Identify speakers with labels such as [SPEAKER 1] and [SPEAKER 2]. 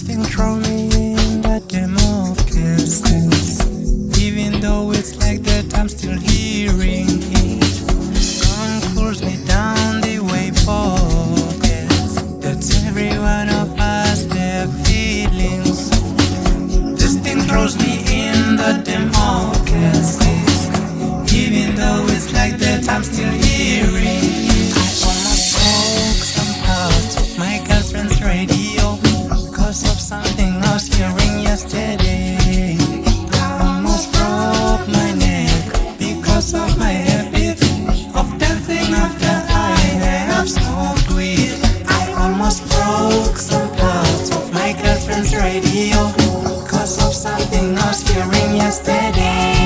[SPEAKER 1] Still throw me in that game of kisses. Even though it's like that, I'm still hearing it. The song cools me down the way forgets that every one of us their feelings. This thing throws me in the game of kisses. Even though it's like that, I'm still hearing it. I almost broke some parts of my girlfriend's radio because of something I was hearing yesterday. I almost broke my neck because of my habit of dancing after I have smoked weed. I almost broke some parts of my girlfriend's radio because of something I was hearing yesterday.